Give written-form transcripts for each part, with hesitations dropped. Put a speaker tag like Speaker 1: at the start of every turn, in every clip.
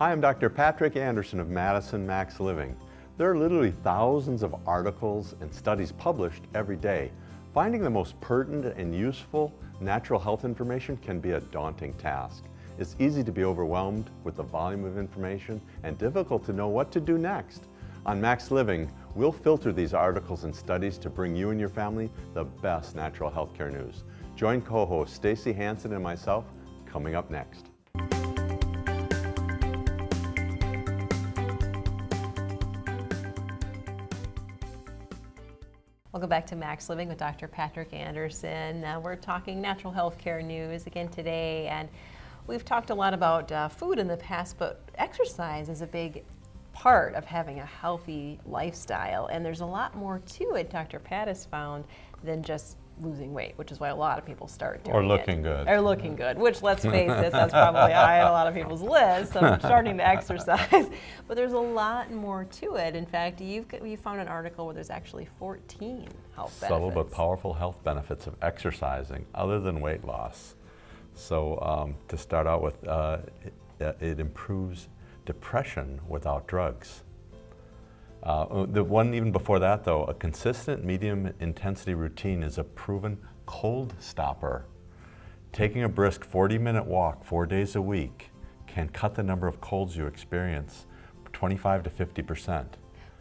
Speaker 1: Hi, I'm Dr. Patrick Andersen of Madison Max Living. There are literally thousands of articles and studies published every day. Finding the most pertinent and useful natural health information can be a daunting task. It's easy to be overwhelmed with the volume of information and difficult to know what to do next. On Max Living, we'll filter these articles and studies to bring you and your family the best natural healthcare news. Join co-host Stacy Hansen and myself coming up next.
Speaker 2: Welcome back to Max Living with Dr. Patrick Andersen. We're talking natural health care news again today, and we've talked a lot about food in the past, but exercise is a big part of having a healthy lifestyle, and there's a lot more to it, Dr. Pat has found, than just losing weight, which is why a lot of people start doing it.
Speaker 1: Or looking good.
Speaker 2: Or looking good, which, let's face it, that's probably high on a lot of people's lists of starting to exercise. But there's a lot more to it. In fact, you found an article where there's actually 14 health benefits.
Speaker 1: Subtle but powerful health benefits of exercising other than weight loss. So to start out with, it improves depression without drugs. The one even before that, though, a consistent medium intensity routine is a proven cold stopper. Taking a brisk 40-minute walk 4 days a week can cut the number of colds you experience 25 to 50%.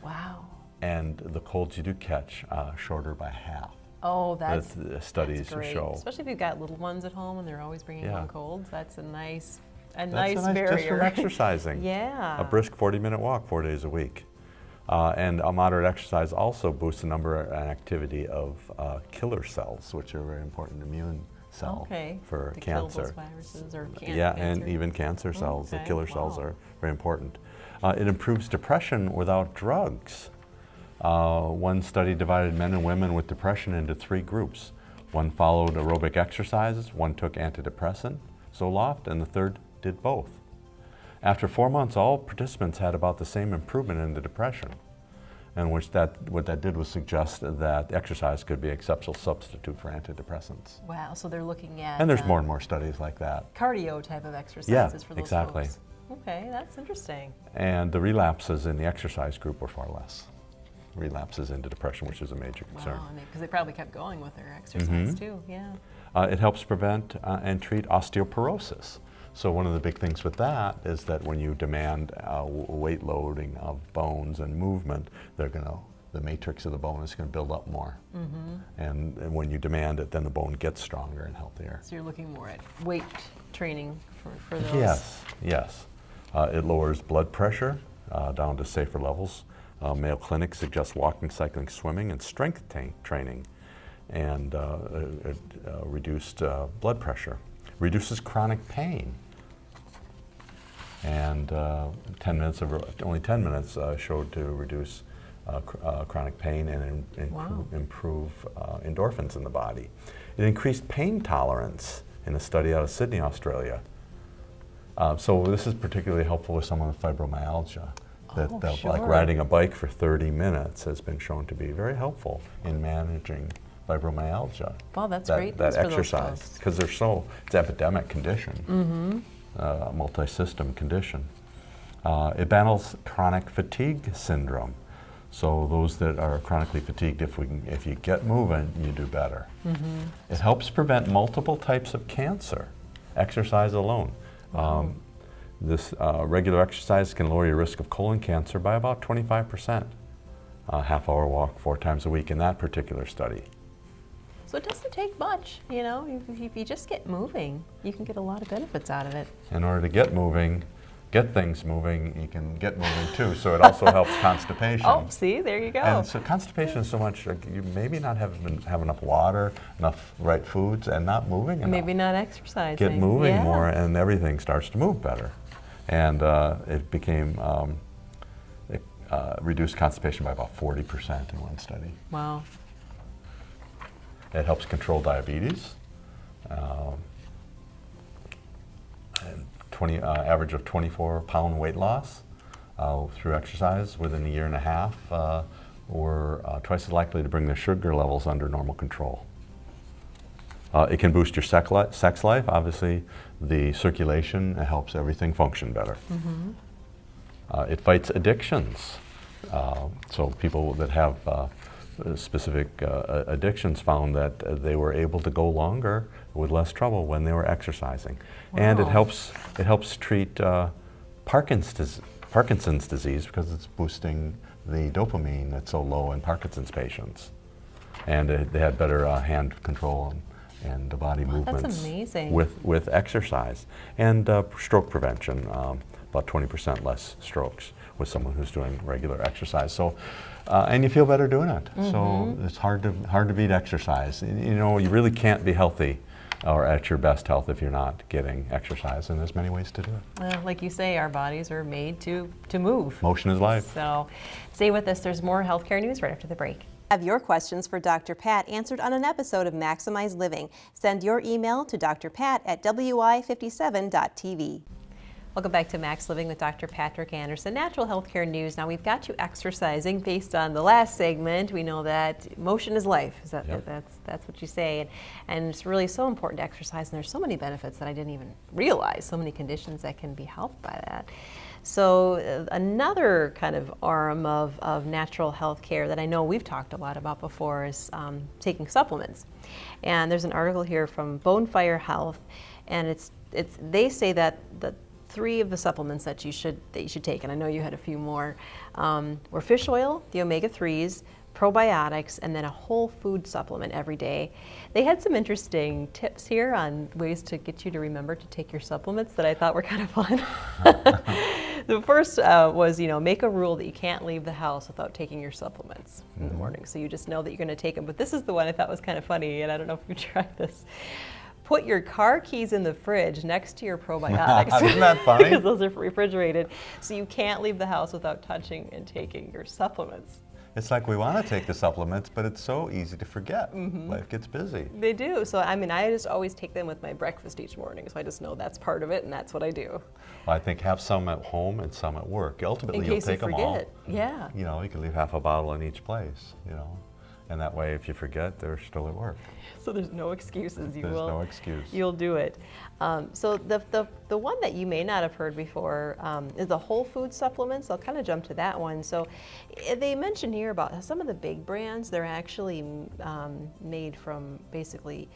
Speaker 2: Wow.
Speaker 1: And the colds you do catch shorter by half.
Speaker 2: Oh, that's
Speaker 1: studies
Speaker 2: great.
Speaker 1: show.
Speaker 2: Especially if you've got little ones at home and they're always bringing home colds. That's a nice
Speaker 1: barrier. Just from exercising.
Speaker 2: Yeah.
Speaker 1: A brisk 40-minute walk 4 days a week. And a moderate exercise also boosts the number and activity of killer cells, which are a very important immune cell for
Speaker 2: to
Speaker 1: cancer.
Speaker 2: Kill those viruses or
Speaker 1: Yeah,
Speaker 2: cancer.
Speaker 1: and even cancer cells. The killer cells
Speaker 2: Wow.
Speaker 1: are very important. It improves depression without drugs. One study divided men and women with depression into 3 groups. One followed aerobic exercises, one took antidepressant, Zoloft, and the third did both. After 4 months, all participants had about the same improvement in the depression, and what that did was suggest that exercise could be an acceptable substitute for antidepressants.
Speaker 2: Wow, so they're looking at...
Speaker 1: And there's more and more studies like that.
Speaker 2: Cardio type of exercises for those
Speaker 1: exactly.
Speaker 2: folks. Okay, that's interesting.
Speaker 1: And the relapses in the exercise group were far less. Relapses into depression, which is a major concern.
Speaker 2: Wow, because they probably kept going with their exercise too, yeah.
Speaker 1: It helps prevent and treat osteoporosis. So one of the big things with that is that when you demand weight loading of bones and movement, the matrix of the bone is going to build up more. And when you demand it, then the bone gets stronger and healthier.
Speaker 2: So you're looking more at weight training for those.
Speaker 1: Yes. It lowers blood pressure down to safer levels. Mayo Clinic suggests walking, cycling, swimming, and strength training, and reduced blood pressure. Reduces chronic pain. And only 10 minutes showed to reduce chronic pain and improve endorphins in the body. It increased pain tolerance in a study out of Sydney, Australia. So this is particularly helpful with someone with fibromyalgia. Like riding a bike for 30 minutes has been shown to be very helpful in managing fibromyalgia.
Speaker 2: Well, that's great.
Speaker 1: That exercise, because it's an epidemic condition, multi-system condition. It battles chronic fatigue syndrome. So those that are chronically fatigued, if you get moving, you do better. It helps prevent multiple types of cancer. Exercise alone. This regular exercise can lower your risk of colon cancer by about 25%. Half-hour walk 4 times a week in that particular study.
Speaker 2: So it doesn't take much, you know, if you just get moving, you can get a lot of benefits out of it.
Speaker 1: In order to get things moving, you can get moving too, so it also helps constipation.
Speaker 2: Oh, see, there you go.
Speaker 1: And so constipation is so much, you maybe not have enough water, enough right foods, and not moving enough.
Speaker 2: Maybe not exercising.
Speaker 1: Get moving more, and everything starts to move better. And it became, reduced constipation by about 40% in one study.
Speaker 2: Wow.
Speaker 1: It helps control diabetes. And average of 24-pound weight loss through exercise within a year and a half were twice as likely to bring their sugar levels under normal control. It can boost your sex life. Obviously, the circulation helps everything function better. It fights addictions. So people that have specific addictions found that they were able to go longer with less trouble when they were exercising.
Speaker 2: Wow.
Speaker 1: And it helps treat Parkinson's disease because it's boosting the dopamine that's so low in Parkinson's patients. And they had better hand control and the body movements.
Speaker 2: That's amazing.
Speaker 1: With exercise. And stroke prevention, about 20% less strokes with someone who's doing regular exercise. So, and you feel better doing it. So it's hard to beat exercise. You know, you really can't be healthy or at your best health if you're not getting exercise, and there's many ways to do it.
Speaker 2: Like you say, our bodies are made to move.
Speaker 1: Motion is life.
Speaker 2: So stay with us. There's more healthcare news right after the break. Have your questions for Dr. Pat answered on an episode of Maximize Living. Send your email to drpat@wi57.tv. Welcome back to Max Living with Dr. Patrick Andersen, Natural Healthcare News. Now we've got you exercising based on the last segment. We know that motion is life.
Speaker 1: Yep.
Speaker 2: That's what you say, and it's really so important to exercise. And there's so many benefits that I didn't even realize. So many conditions that can be helped by that. So another kind of arm of natural health care that I know we've talked a lot about before is taking supplements. And there's an article here from Bonefire Health, and they say that the 3 of the supplements that you should take, and I know you had a few more, were fish oil, the omega-3s, probiotics, and then a whole food supplement every day. They had some interesting tips here on ways to get you to remember to take your supplements that I thought were kind of fun. The first was, make a rule that you can't leave the house without taking your supplements in the morning. So you just know that you're going to take them. But this is the one I thought was kind of funny, and I don't know if you tried this. Put your car keys in the fridge next to your probiotics.
Speaker 1: Isn't that funny?
Speaker 2: Because those are refrigerated. So you can't leave the house without touching and taking your supplements.
Speaker 1: It's like we want to take the supplements, but it's so easy to forget. Life gets busy.
Speaker 2: They do. So, I just always take them with my breakfast each morning. So I just know that's part of it, and that's what I do.
Speaker 1: Well, I think have some at home and some at work. Ultimately, you'll take them all.
Speaker 2: Yeah.
Speaker 1: You can leave half a bottle in each place, And that way, if you forget, they're still at work.
Speaker 2: So there's no excuses.
Speaker 1: There's no excuse.
Speaker 2: You'll do it. So the one that you may not have heard before is the whole food supplements. I'll kind of jump to that one. So they mention here about some of the big brands. They're actually made from basically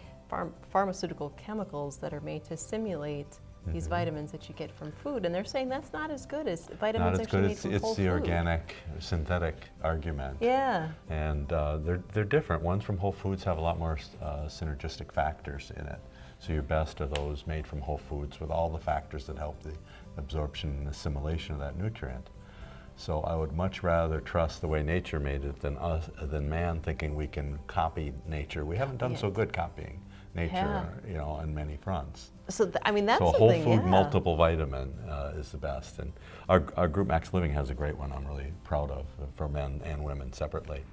Speaker 2: pharmaceutical chemicals that are made to simulate these vitamins that you get from food, and they're saying that's not as good as vitamins actually made from whole food.
Speaker 1: It's the organic, synthetic argument.
Speaker 2: Yeah.
Speaker 1: And they're different. Ones from Whole Foods have a lot more synergistic factors in it. So your best are those made from whole foods with all the factors that help the absorption and assimilation of that nutrient. So I would much rather trust the way nature made it than man thinking we can copy nature. We haven't done so good copying nature, on many fronts.
Speaker 2: So that's
Speaker 1: so
Speaker 2: something.
Speaker 1: Whole food multiple vitamin is the best, and our group Max Living has a great one. I'm really proud of for men and women separately.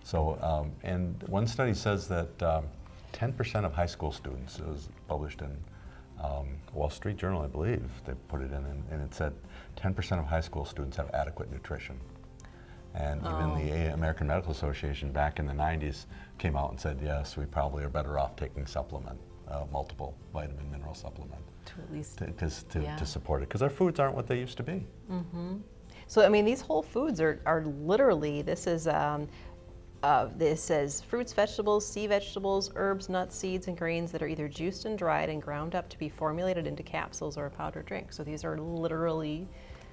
Speaker 1: So and one study says that 10% of high school students, it was published in Wall Street Journal, I believe they put it in, and it said 10% of high school students have adequate nutrition. And even the American Medical Association back in the 90s came out and said, yes, we probably are better off taking supplement, multiple vitamin mineral supplement. To at least to support it, because our foods aren't what they used to be.
Speaker 2: So these whole foods are literally, this says fruits, vegetables, sea vegetables, herbs, nuts, seeds, and grains that are either juiced and dried and ground up to be formulated into capsules or a powdered drink. So these are literally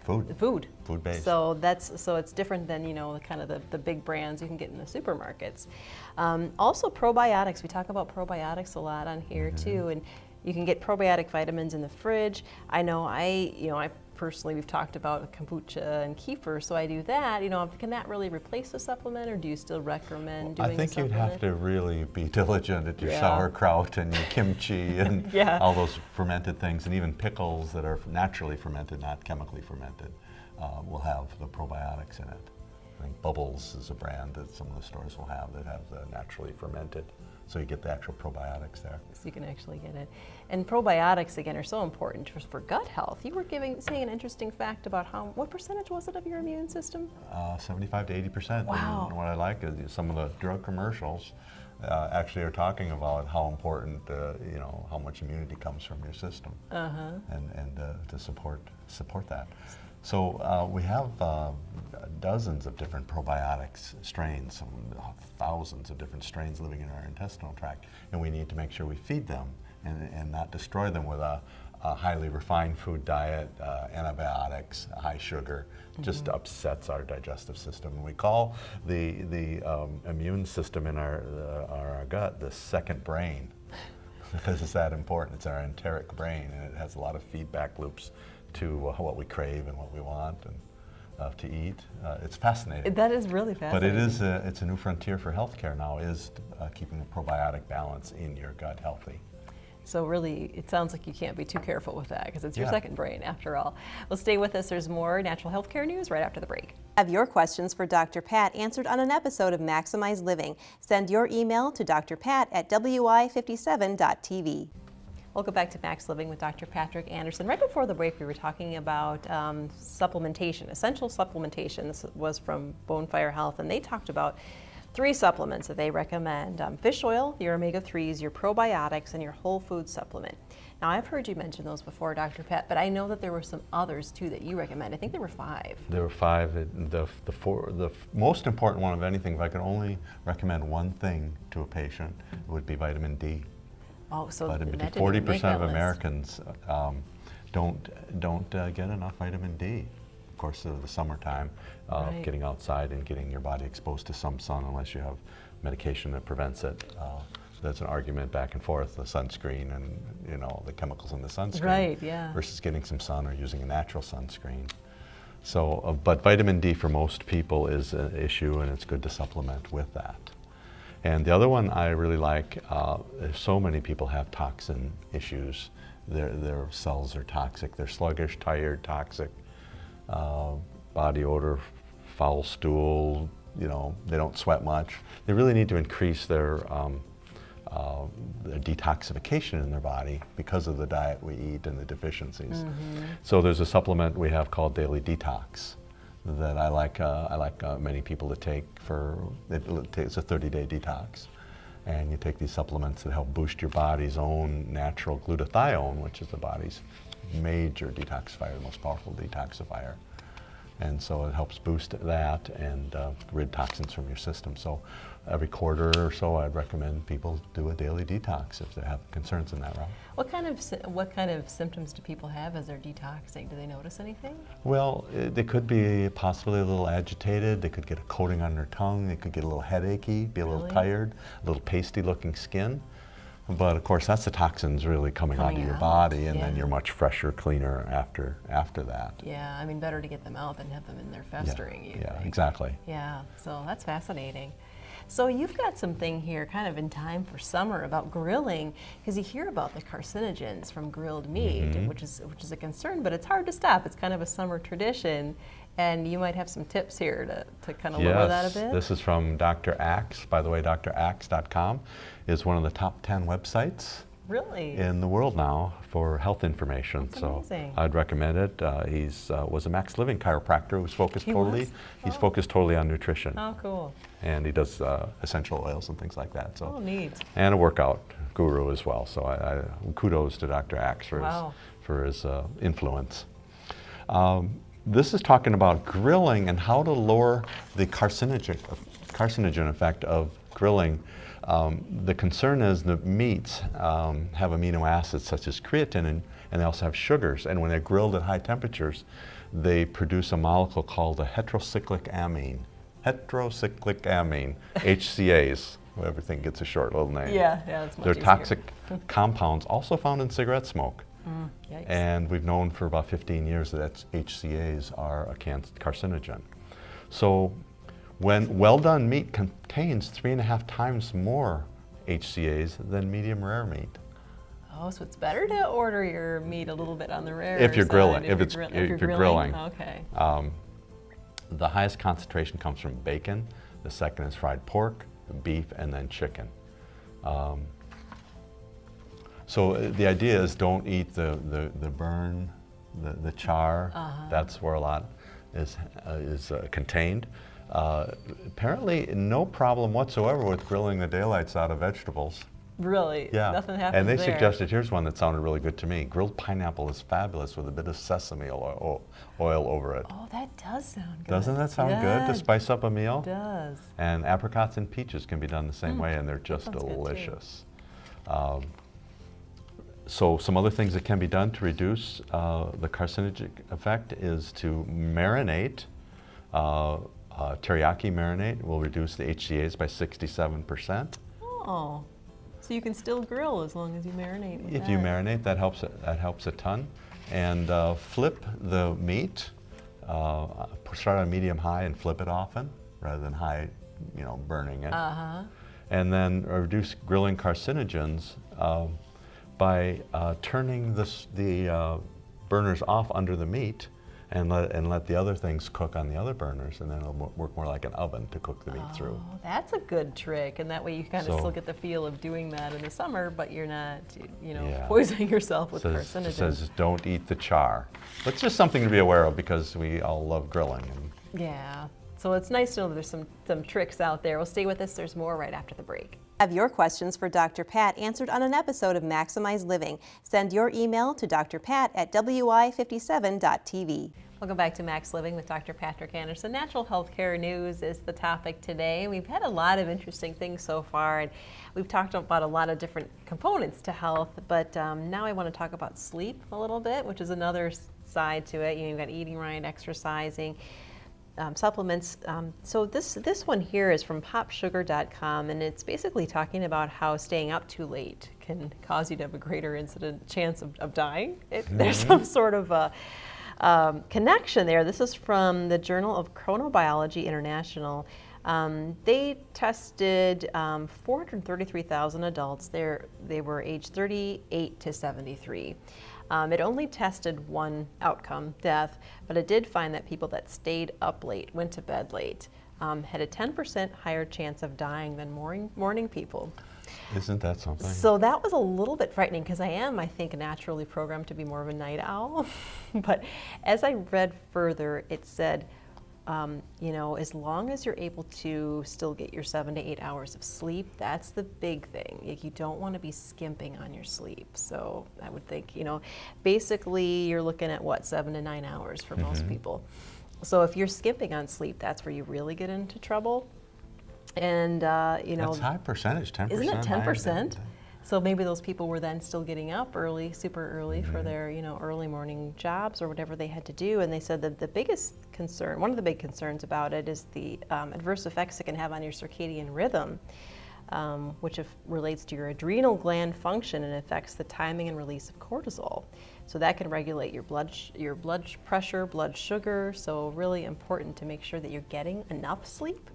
Speaker 2: food based. So it's different than the big brands you can get in the supermarkets. Also probiotics. We talk about probiotics a lot on here too, and you can get probiotic vitamins in the fridge. I know I personally, we've talked about kombucha and kefir, so I do that. Can that really replace a supplement, or do you still recommend doing a supplement?
Speaker 1: I think you'd have to really be diligent at your sauerkraut and your kimchi and all those fermented things, and even pickles that are naturally fermented, not chemically fermented, will have the probiotics in it. I think Bubbles is a brand that some of the stores will have that have the naturally fermented. So you get the actual probiotics there.
Speaker 2: So you can actually get it. And probiotics, again, are so important for gut health. You were saying an interesting fact about what percentage was it of your immune system?
Speaker 1: 75 to 80%.
Speaker 2: Wow.
Speaker 1: And what I like is some of the drug commercials actually are talking about how important, how much immunity comes from your system, and to support that. So we have dozens of different probiotics strains, thousands of different strains living in our intestinal tract, and we need to make sure we feed them and not destroy them with a highly refined food diet, antibiotics, high sugar. Just upsets our digestive system. And we call the immune system in our gut the second brain because it's that important. It's our enteric brain, and it has a lot of feedback loops to what we crave and what we want and to eat. It's fascinating.
Speaker 2: That is really fascinating.
Speaker 1: But it's a new frontier for healthcare now, is keeping a probiotic balance in your gut healthy.
Speaker 2: So really, it sounds like you can't be too careful with that because it's your
Speaker 1: Yeah.
Speaker 2: second brain after all. Well, stay with us. There's more natural health care news right after the break. Have your questions for Dr. Pat answered on an episode of Maximize Living. Send your email to drpat@wi57.tv. Welcome back to Max Living with Dr. Patrick Andersen. Right before the break, we were talking about supplementation, essential supplementation. This was from Bonefire Health, and they talked about 3 supplements that they recommend: fish oil, your omega-3s, your probiotics, and your whole food supplement. Now, I've heard you mention those before, Dr. Pat, but I know that there were some others too that you recommend. I think there were 5.
Speaker 1: There were 5. The most important one of anything, if I could only recommend one thing to a patient, it would be vitamin D.
Speaker 2: Oh, so
Speaker 1: Vitamin D.
Speaker 2: that didn't even make
Speaker 1: 40%
Speaker 2: that
Speaker 1: of
Speaker 2: list.
Speaker 1: Americans don't get enough vitamin D. Of course, the summertime,
Speaker 2: Right.
Speaker 1: getting outside and getting your body exposed to some sun, unless you have medication that prevents it. There's an argument back and forth, the sunscreen and the chemicals in the sunscreen,
Speaker 2: Right, yeah.
Speaker 1: versus getting some sun or using a natural sunscreen. So, but vitamin D for most people is an issue, and it's good to supplement with that. And the other one I really like, so many people have toxin issues. Their cells are toxic. They're sluggish, tired, toxic, body odor, foul stool, they don't sweat much. They really need to increase their detoxification in their body because of the diet we eat and the deficiencies. So there's a supplement we have called Daily Detox that I like many people to take it's a 30-day detox. And you take these supplements that help boost your body's own natural glutathione, which is the body's major detoxifier, the most powerful detoxifier. And so it helps boost that and rid toxins from your system. So every quarter or so, I'd recommend people do a daily detox if they have concerns in that route.
Speaker 2: What kind of symptoms do people have as they're detoxing? Do they notice anything?
Speaker 1: Well, they could be possibly a little agitated. They could get a coating on their tongue. They could get a little headachy, be a little
Speaker 2: Really?
Speaker 1: tired, a little pasty-looking skin. But of course, that's the toxins really coming
Speaker 2: Coming
Speaker 1: onto your
Speaker 2: out,
Speaker 1: body, and then
Speaker 2: yeah.
Speaker 1: you're much fresher, cleaner after that.
Speaker 2: Yeah, I mean, better to get them out than have them in there festering. you
Speaker 1: Yeah,
Speaker 2: think.
Speaker 1: exactly.
Speaker 2: Yeah, so that's fascinating. So you've got something here kind of in time for summer about grilling, because you hear about the carcinogens from grilled meat, which is a concern, but it's hard to stop. It's kind of a summer tradition, and you might have some tips here to kind of lower that a bit.
Speaker 1: Yes, this is from Dr. Axe. By the way, draxe.com is one of the top 10 websites
Speaker 2: Really?
Speaker 1: in the world now for health information.
Speaker 2: That's
Speaker 1: so
Speaker 2: amazing.
Speaker 1: I'd recommend it. He's was a Max Living chiropractor who's focused
Speaker 2: He
Speaker 1: totally.
Speaker 2: was?
Speaker 1: He's
Speaker 2: Oh.
Speaker 1: focused totally on nutrition,
Speaker 2: Oh, cool.
Speaker 1: and he does essential oils and things like that. So
Speaker 2: Oh, neat.
Speaker 1: and a workout guru as well. So I kudos to Dr. Axe for
Speaker 2: Wow.
Speaker 1: his influence. This is talking about grilling and how to lower the carcinogen effect of grilling. The concern is the meats have amino acids such as creatine, and they also have sugars. And when they're grilled at high temperatures, they produce a molecule called a heterocyclic amine. HCAs. Everything gets a short little name.
Speaker 2: Yeah, that's much
Speaker 1: They're
Speaker 2: easier.
Speaker 1: toxic compounds also found in cigarette smoke.
Speaker 2: Yikes.
Speaker 1: And we've known for about 15 years that HCAs are a carcinogen. So when well-done meat contains 3.5 times more HCAs than medium rare meat.
Speaker 2: Oh, so it's better to order your meat a little bit on the rare
Speaker 1: If you're
Speaker 2: side
Speaker 1: grilling,
Speaker 2: if you're
Speaker 1: grilling.
Speaker 2: Okay.
Speaker 1: The highest concentration comes from bacon. The second is fried pork, beef, and then chicken. So the idea is don't eat the burn, the char. That's where a lot is contained. Apparently, no problem whatsoever with grilling the daylights out of vegetables.
Speaker 2: Really?
Speaker 1: Yeah.
Speaker 2: Nothing happens
Speaker 1: And they
Speaker 2: there.
Speaker 1: suggested, here's one that sounded really good to me. Grilled pineapple is fabulous with a bit of sesame oil over it.
Speaker 2: Oh, that does sound good.
Speaker 1: Doesn't that sound
Speaker 2: Yeah,
Speaker 1: good to spice up a meal?
Speaker 2: it does.
Speaker 1: And apricots and peaches can be done the same way, and they're just
Speaker 2: sounds good, too.
Speaker 1: delicious. So some other things that can be done to reduce the carcinogenic effect is to marinate. Teriyaki marinade will reduce the HCAs by 67%.
Speaker 2: Oh, so you can still grill as long as you marinate with
Speaker 1: If
Speaker 2: that.
Speaker 1: you marinate, that helps a ton. And flip the meat. Start on medium-high and flip it often, rather than high, burning it. And then reduce grilling carcinogens by turning the burners off under the meat and let the other things cook on the other burners, and then it'll work more like an oven to cook the meat through.
Speaker 2: Oh, that's a good trick, and that way you kind of still get the feel of doing that in the summer, but you're not,
Speaker 1: Yeah.
Speaker 2: poisoning yourself with
Speaker 1: It
Speaker 2: carcinogens.
Speaker 1: says don't eat the char. But it's just something to be aware of because we all love grilling. And
Speaker 2: Yeah, so it's nice to know that there's some tricks out there. Well, stay with us. There's more right after the break. Have your questions for Dr. Pat answered on an episode of Maximize Living. Send your email to drpat@wi57.tv. Welcome back to Max Living with Dr. Patrick Andersen. Natural healthcare news is the topic today. We've had a lot of interesting things so far, and we've talked about a lot of different components to health, but now I want to talk about sleep a little bit, which is another side to it. You've got eating right, exercising, supplements. So this one here is from popsugar.com, and it's basically talking about how staying up too late can cause you to have a greater chance of dying. There's some sort of a connection there. This is from the Journal of Chronobiology International. They tested 433,000 adults. They were aged 38 to 73. It only tested one outcome, death, but it did find that people that stayed up late, went to bed late, had a 10% higher chance of dying than morning people.
Speaker 1: isn't that something?
Speaker 2: So that was a little bit frightening because I think, naturally programmed to be more of a night owl. But as I read further, it said, as long as you're able to still get your 7 to 8 hours of sleep, that's the big thing. You don't want to be skimping on your sleep. So I would think, basically you're looking at 7 to 9 hours for most people. So if you're skimping on sleep, that's where you really get into trouble. And,
Speaker 1: That's high percentage, 10%.
Speaker 2: isn't it
Speaker 1: higher
Speaker 2: 10%?
Speaker 1: than-
Speaker 2: So maybe those people were then still getting up early, super early for their, early morning jobs or whatever they had to do. And they said that the biggest concern, one of the big concerns about it is the adverse effects it can have on your circadian rhythm, which relates to your adrenal gland function and affects the timing and release of cortisol. So that can regulate your blood pressure, blood sugar. So really important to make sure that you're getting enough sleep.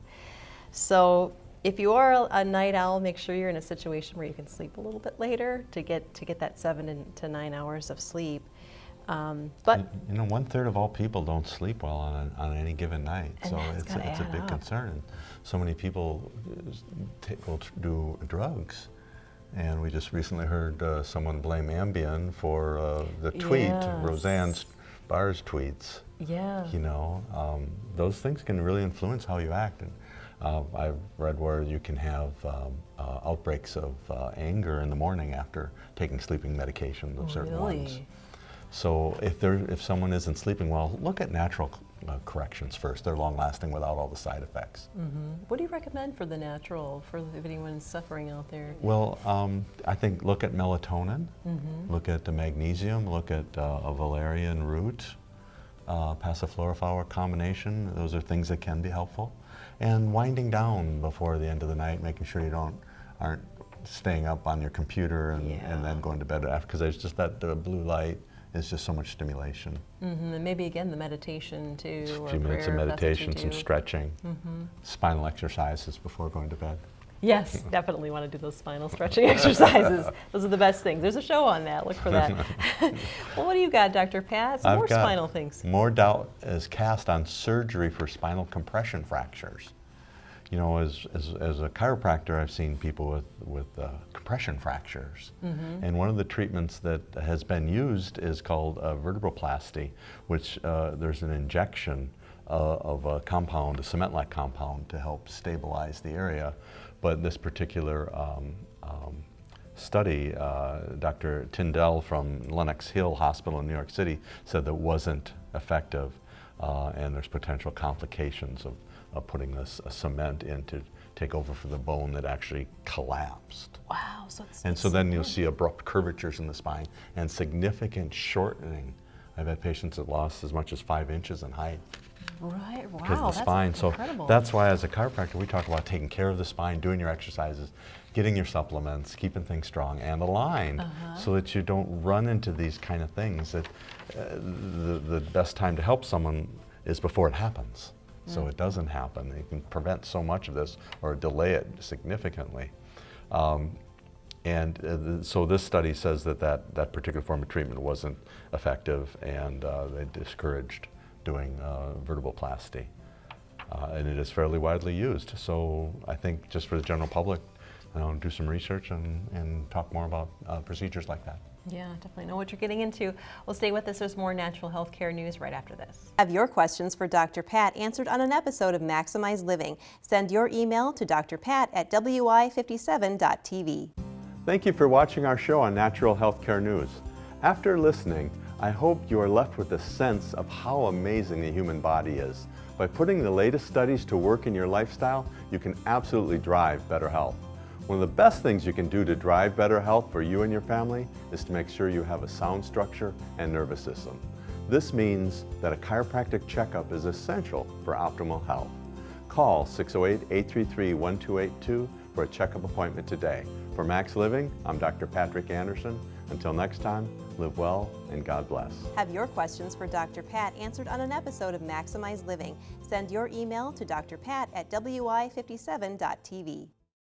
Speaker 2: So if you are a night owl, make sure you're in a situation where you can sleep a little bit later to get that 7 to 9 hours of sleep. But
Speaker 1: 1/3 of all people don't sleep well on any given night,
Speaker 2: And
Speaker 1: so
Speaker 2: that's
Speaker 1: it's
Speaker 2: gotta
Speaker 1: a
Speaker 2: add
Speaker 1: big
Speaker 2: up.
Speaker 1: concern. And so many people will do drugs, and we just recently heard someone blame Ambien for the tweet,
Speaker 2: Yes.
Speaker 1: Roseanne Barr's tweets.
Speaker 2: yeah,
Speaker 1: Those things can really influence how you act. And I've read where you can have outbreaks of anger in the morning after taking sleeping medications of certain ones.
Speaker 2: really.
Speaker 1: So if someone isn't sleeping well, look at natural corrections first. They're long lasting without all the side effects.
Speaker 2: What do you recommend for the natural, if anyone's suffering out there?
Speaker 1: Well, I think look at melatonin, look at the magnesium, look at a valerian root, passiflora combination. Those are things that can be helpful. And winding down before the end of the night, making sure you aren't staying up on your computer and then going to bed after, because there's just that blue light is just so much stimulation.
Speaker 2: And maybe again the meditation too.
Speaker 1: A
Speaker 2: or
Speaker 1: few minutes of
Speaker 2: prayer, if that's what you
Speaker 1: meditation, some
Speaker 2: do.
Speaker 1: stretching, spinal exercises before going to bed.
Speaker 2: Yes, definitely want to do those spinal stretching exercises. Those are the best things. There's a show on that. Look for that. Well, what do you got, Dr. Pat? Some
Speaker 1: I've
Speaker 2: more
Speaker 1: got
Speaker 2: spinal things.
Speaker 1: More doubt is cast on surgery for spinal compression fractures. As a chiropractor, I've seen people with compression fractures. And one of the treatments that has been used is called vertebroplasty, which there's an injection of a compound, a cement-like compound, to help stabilize the area. But this particular study, Dr. Tyndall from Lenox Hill Hospital in New York City said that wasn't effective, and there's potential complications of putting this cement in to take over for the bone that actually collapsed.
Speaker 2: Wow.
Speaker 1: So then you'll see abrupt curvatures in the spine and significant shortening. I've had patients that lost as much as 5 inches in height.
Speaker 2: Right, wow,
Speaker 1: Because of the spine.
Speaker 2: That's incredible.
Speaker 1: So that's why as a chiropractor we talk about taking care of the spine, doing your exercises, getting your supplements, keeping things strong and aligned so that you don't run into these kind of things. That the best time to help someone is before it happens. So it doesn't happen. You can prevent so much of this or delay it significantly. So this study says that particular form of treatment wasn't effective, and they discouraged doing vertebroplasty. And it is fairly widely used. So I think just for the general public, do some research and talk more about procedures like that.
Speaker 2: Yeah, definitely know what you're getting into. Well, stay with us. There's more natural health care news right after this. Have your questions for Dr. Pat answered on an episode of Maximize Living. Send your email to drpat@wi57.tv.
Speaker 1: Thank you for watching our show on Natural Healthcare News. After listening, I hope you are left with a sense of how amazing the human body is. By putting the latest studies to work in your lifestyle, you can absolutely drive better health. One of the best things you can do to drive better health for you and your family is to make sure you have a sound structure and nervous system. This means that a chiropractic checkup is essential for optimal health. Call 608-833-1282 for a checkup appointment today. For Max Living, I'm Dr. Patrick Andersen. Until next time, live well and God bless. Have your questions for Dr. Pat answered on an episode of Maximize Living. Send your email to drpat@wi57.tv.